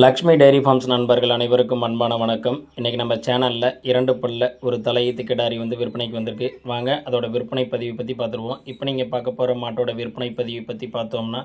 Lakshmi diary forms நண்பர்கள் அனைவருக்கும் அன்பான வணக்கம். இன்றைக்கி நம்ம சேனலில் 2 பல்ல ஒரு தலையீத்து கிடாரி விற்பனைக்கு வந்திருக்கு. வாங்க அதோட விற்பனை பதிவு பற்றி பார்த்துருவோம். இப்போ நீங்கள் பார்க்க போகிற மாட்டோட விற்பனை பதிவு பற்றி பார்த்தோம்னா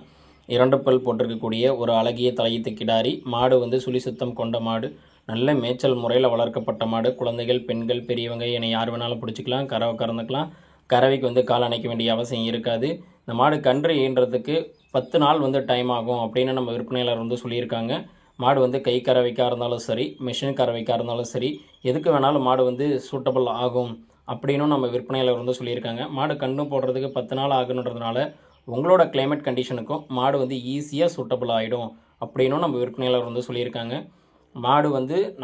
2 பல் போட்டிருக்கக்கூடிய ஒரு அழகிய தலையீத்து கிடாரி மாடு சுழி சுத்தம் கொண்ட மாடு. நல்ல மேய்ச்சல் முறையில் வளர்க்கப்பட்ட மாடு. குழந்தைகள், பெண்கள், பெரியவங்க என யார் வேணாலும் பிடிச்சிக்கலாம். கறவை கறந்துக்கலாம். கறவைக்கு கால் அணைக்க வேண்டிய அவசியம் இருக்காது. இந்த மாடு கன்று ஈன்றதுக்கு 10 நாள் டைம் ஆகும் அப்படின்னு நம்ம விற்பனையாளர் சொல்லியிருக்காங்க. மாடு கை கறவைக்காக இருந்தாலும் சரி, மிஷின் கறவைக்காக இருந்தாலும் சரி, எதுக்கு வேணாலும் மாடு சூட்டபிள் ஆகும் அப்படின்னும் நம்ம விற்பனையாளர் சொல்லியிருக்காங்க. மாடு கன்று போடுறதுக்கு 10 நாள் ஆகுன்றதுனால உங்களோட கிளைமேட் கண்டிஷனுக்கும் மாடு ஈஸியாக சூட்டபிள் ஆகிடும் அப்படின்னும் நம்ம விற்பனையாளர் சொல்லியிருக்காங்க. மாடு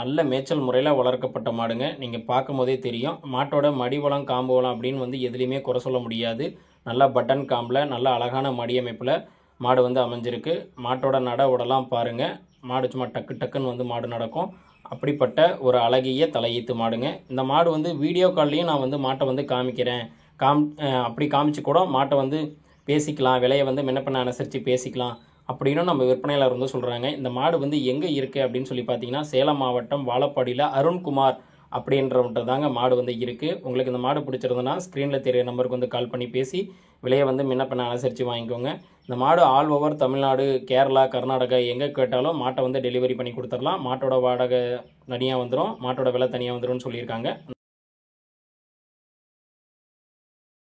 நல்ல மேய்ச்சல் முறையில் வளர்க்கப்பட்ட மாடுங்க. நீங்கள் பார்க்கும் போதே தெரியும். மாட்டோட மடிவளம், காம்பு வளம் அப்படின்னு எதுலேயுமே குறை சொல்ல முடியாது. நல்லா பட்டன் காம்பில் நல்ல அழகான மடியமைப்பில் மாடு அமைஞ்சிருக்கு. மாட்டோட நட உடலாம் பாருங்கள். மாடு சும்மா டக்கு டக்குன்னு மாடு நடக்கும். அப்படிப்பட்ட ஒரு அழகிய தலையீத்து மாடுங்க. இந்த மாடு வீடியோ கால்லையும் நான் மாட்டை காமிக்கிறேன். அப்படி காமிச்சு கூட மாட்டை பேசிக்கலாம். விலையை முன்ன பின்ன அனுசரித்து பேசிக்கலாம் அப்படின்னு நம்ம விற்பனையாளர் சொல்கிறாங்க. இந்த மாடு எங்கே இருக்குது அப்படின்னு சொல்லி பார்த்தீங்கன்னா, சேலம் மாவட்டம் வாழப்பாடியில் அருண்குமார் அப்படின்றவன்ட்டு தாங்க மாடு இருக்குது. உங்களுக்கு இந்த மாடு பிடிச்சிருந்ததுன்னா ஸ்க்ரீனில் தெரிய நம்பருக்கு கால் பண்ணி பேசி விலையை முன்ன பின்ன அனுசரித்து வாங்கிக்கோங்க. இந்த மாடு ஆல் ஓவர் தமிழ்நாடு, கேரளா, கர்நாடகா எங்கே கேட்டாலும் மாட்டை டெலிவரி பண்ணி கொடுத்துடலாம். மாட்டோட வாடகை தனியாக வந்துடும், மாட்டோட விலை தனியாக வந்துடும் சொல்லியிருக்காங்க.